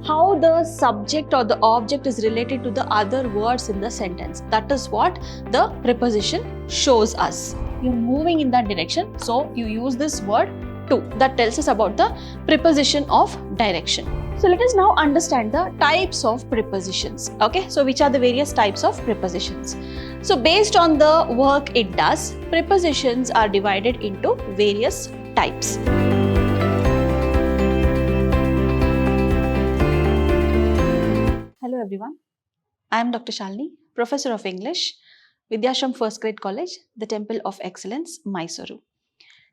how the subject or the object is related to the other words in the sentence. That is what the preposition shows us. You're moving in that direction, so you use this word to. That tells us about the preposition of direction. So let us now understand the types of prepositions. Okay, so which are the various types of prepositions? So based on the work it does, prepositions are divided into various types. Hello everyone, I am Dr. Shalini, Professor of English, Vidhyaashram First Grade College, the Temple of Excellence, MYSURU.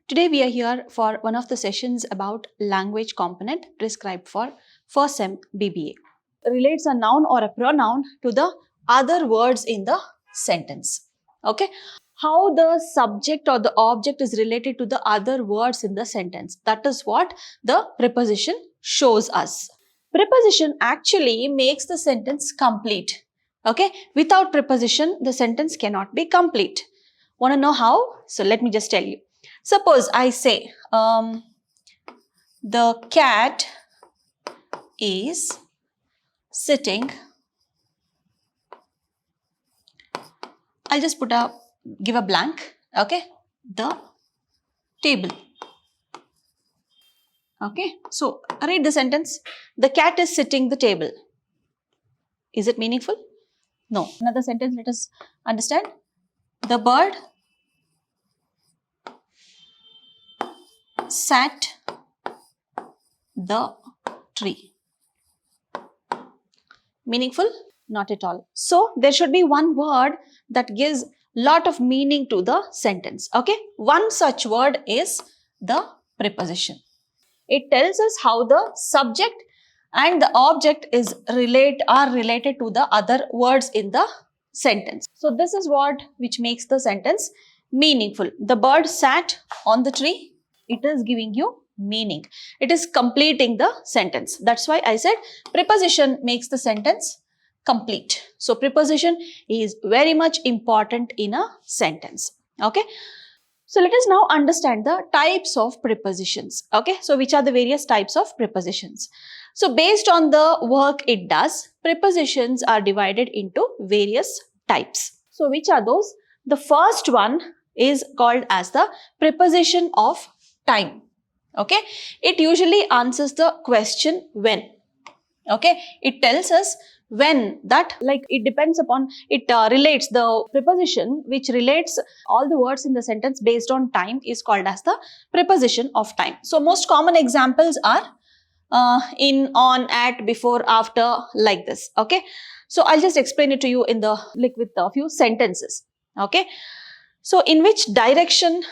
Today we are here for one of the sessions about language component prescribed for first sem B.B.A. Relates a noun or a pronoun to the other words in the sentence. Okay, how the subject or the object is related to the other words in the sentence. That is what the preposition shows us. Preposition actually makes the sentence complete. Okay, without preposition the sentence cannot be complete. Want to know how? So let me just tell you. Suppose I say the cat is sitting. I'll just give a blank. Okay, the table. Okay, so read the sentence. The cat is sitting the table. Is it meaningful? No. Another sentence, let us understand. The bird sat the tree. Meaningful? Not at all. So there should be one word that gives lot of meaning to the sentence. Okay, one such word is the preposition. It tells us how the subject and the object are related to the other words in the sentence. So this is what which makes the sentence meaningful. The bird sat on the tree. It is giving you meaning. It is completing the sentence. That's why I said preposition makes the sentence complete. So preposition is very much important in a sentence. Okay. So let us now understand the types of prepositions. Okay, so which are the various types of prepositions? So based on the work it does, prepositions are divided into various types. So which are those? The first one is called as the preposition of time. Okay, it usually answers the question when. Okay, it tells us when, that like it depends upon, it relates the preposition which relates all the words in the sentence based on time is called as the preposition of time. So most common examples are in, on, at, before, after, like this. Okay, so I'll just explain it to you in the with a few sentences. Okay, so in which direction,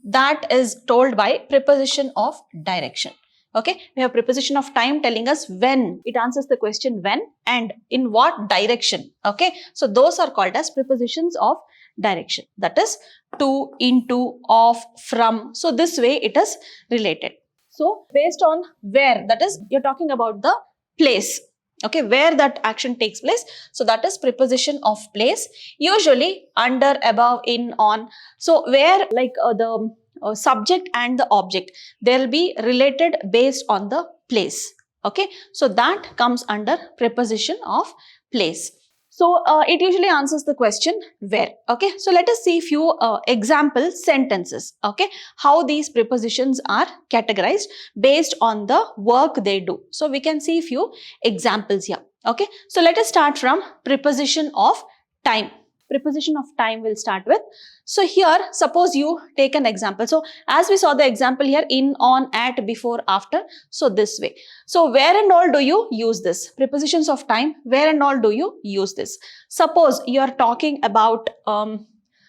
that is told by preposition of direction. Okay, we have preposition of time telling us when. It answers the question when and in what direction. Okay, so those are called as prepositions of direction. That is to, into, of, from. So this way it is related. So based on where, that is you're talking about the place. Okay, where that action takes place. So that is preposition of place. Usually under, above, in, on. So where like the subject and the object, they'll be related based on the place. Okay, so that comes under preposition of place. So it usually answers the question where. Okay, so let us see few example sentences. Okay, how these prepositions are categorized based on the work they do. So we can see few examples here. Okay, so let us start from preposition of time. Preposition of time will start with. So here, suppose you take an example. So as we saw the example here, in, on, at, before, after. So this way. So where and all do you use this? Prepositions of time, where and all do you use this? Suppose you are talking about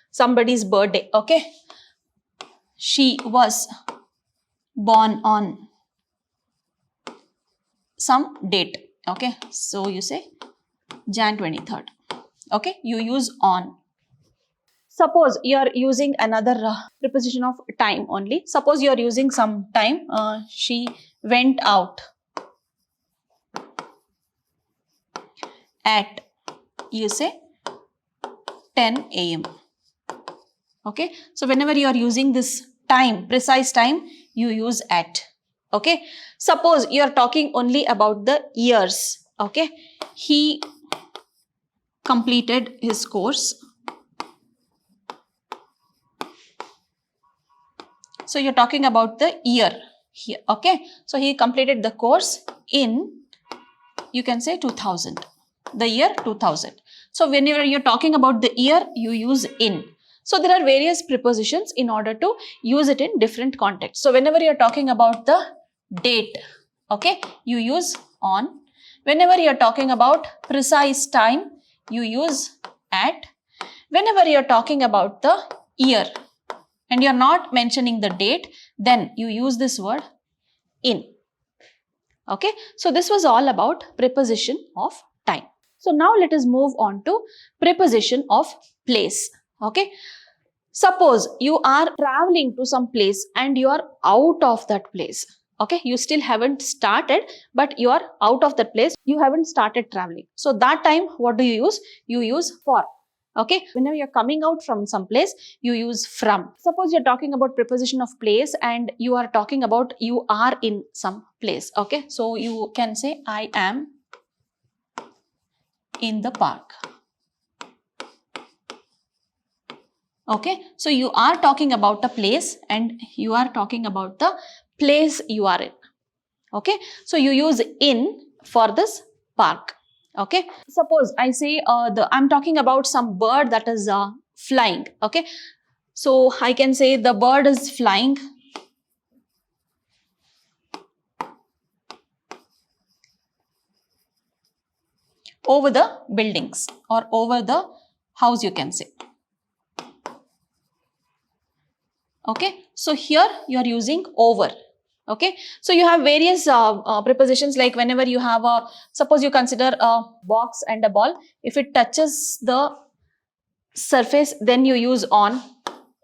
somebody's birthday. Okay. She was born on some date. Okay. So you say Jan 23rd. Okay, you use on. Suppose you are using another preposition of time only. Suppose you are using some time. She went out at, you say 10 a.m. Okay, so whenever you are using this time, precise time, you use at. Okay, suppose you are talking only about the years. Okay, he completed his course. So you're talking about the year here. Okay, so he completed the course in, you can say 2000, the year 2000. So whenever you're talking about the year, you use in. So there are various prepositions in order to use it in different contexts. So whenever you're talking about the date, okay, you use on. Whenever you're talking about precise time, you use at. Whenever you're talking about the year and you're not mentioning the date, then you use this word in. Okay, so this was all about preposition of time. So now let us move on to preposition of place. Okay, suppose you are traveling to some place and you are out of that place. Okay, you still haven't started, but you are out of that place. You haven't started traveling. So that time, what do you use? You use for. Okay, whenever you're coming out from some place, you use from. Suppose you're talking about preposition of place and you are talking about you are in some place. Okay, so you can say I am in the park. Okay, so you are talking about a place and you are talking about the place you are in. Okay, so you use in for this park. Okay, suppose I say I'm talking about some bird that is flying. Okay, so I can say the bird is flying over the buildings or over the house, you can say. Okay, so here you are using over. Okay, so you have various prepositions, like whenever you have a, suppose you consider a box and a ball. If it touches the surface, then you use on.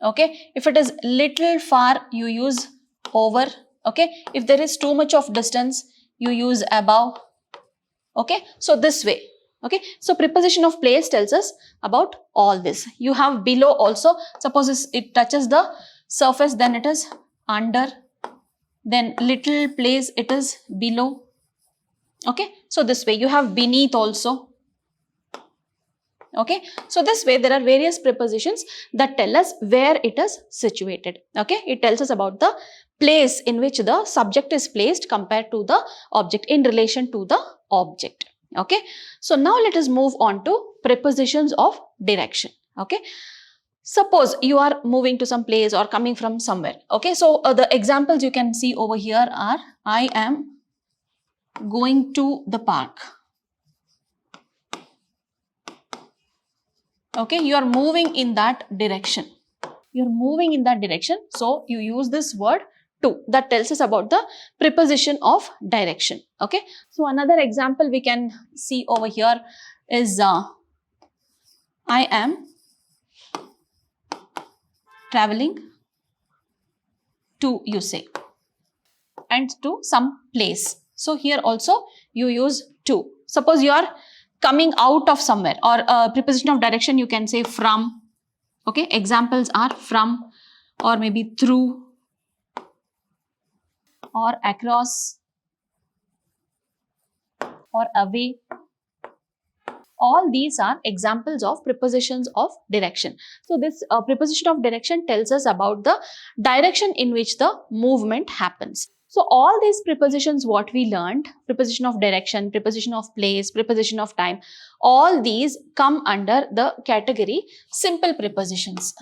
Okay, if it is little far, you use over. Okay, if there is too much of distance, you use above. Okay, so this way. Okay, so preposition of place tells us about all this. You have below also. Suppose it touches the surface, then it is under. Then little place, it is below. Okay, so this way you have beneath also. Okay, so this way there are various prepositions that tell us where it is situated. Okay, it tells us about the place in which the subject is placed compared to the object, in relation to the object. Okay, so now let us move on to prepositions of direction. Okay, suppose you are moving to some place or coming from somewhere. Okay, so the examples you can see over here are I am going to the park. Okay, you are moving in that direction. You are moving in that direction. So you use this word to. That tells us about the preposition of direction. Okay, so another example we can see over here is I am traveling to, you say, and to some place. So here also you use to. Suppose you are coming out of somewhere, or preposition of direction you can say from. Okay, examples are from, or maybe through, or across, or away. All these are examples of prepositions of direction. So this preposition of direction tells us about the direction in which the movement happens. So all these prepositions what we learned, preposition of direction, preposition of place, preposition of time, all these come under the category simple prepositions.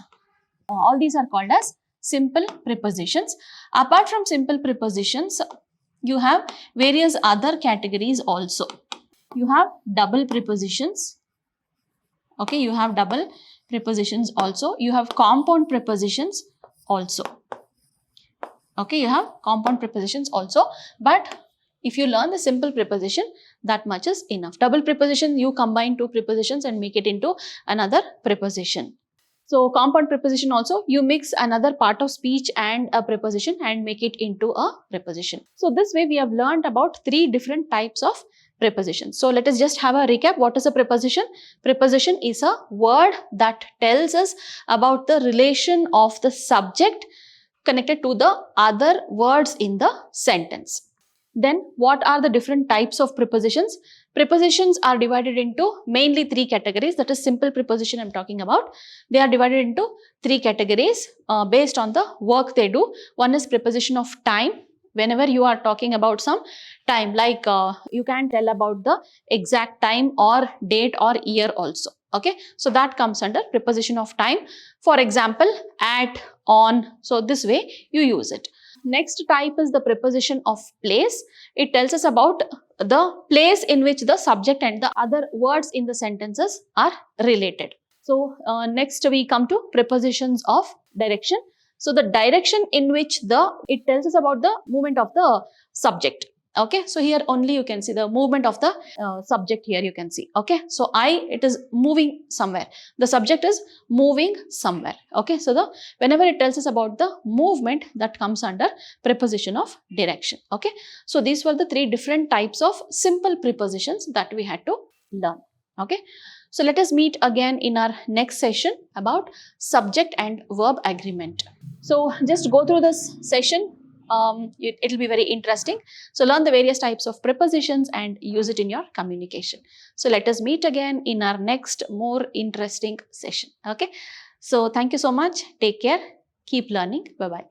All these are called as simple prepositions. Apart from simple prepositions, you have various other categories also. You have double prepositions. Okay, you have double prepositions also. You have compound prepositions also. Okay, you have compound prepositions also. But if you learn the simple preposition, that much is enough. Double preposition, you combine two prepositions and make it into another preposition. So compound preposition also, you mix another part of speech and a preposition and make it into a preposition. So this way we have learned about three different types of prepositions. So let us just have a recap. What is a preposition? Preposition is a word that tells us about the relation of the subject connected to the other words in the sentence. Then what are the different types of prepositions? Prepositions are divided into mainly three categories. That is simple preposition I'm talking about. They are divided into three categories based on the work they do. One is preposition of time. Whenever you are talking about some time, like you can tell about the exact time or date or year also. Okay, so that comes under preposition of time. For example, at, on. So this way you use it. Next type is the preposition of place. It tells us about the place in which the subject and the other words in the sentences are related. So next we come to prepositions of direction. So the direction in which it tells us about the movement of the subject. Okay, so here only you can see the movement of the subject here you can see. Okay, so it is moving somewhere. The subject is moving somewhere. Okay, so whenever it tells us about the movement, that comes under preposition of direction. Okay, so these were the three different types of simple prepositions that we had to learn. Okay, so let us meet again in our next session about subject and verb agreement. So just go through this session. It will be very interesting. So learn the various types of prepositions and use it in your communication. So let us meet again in our next more interesting session. Okay, so thank you so much. Take care. Keep learning. Bye bye.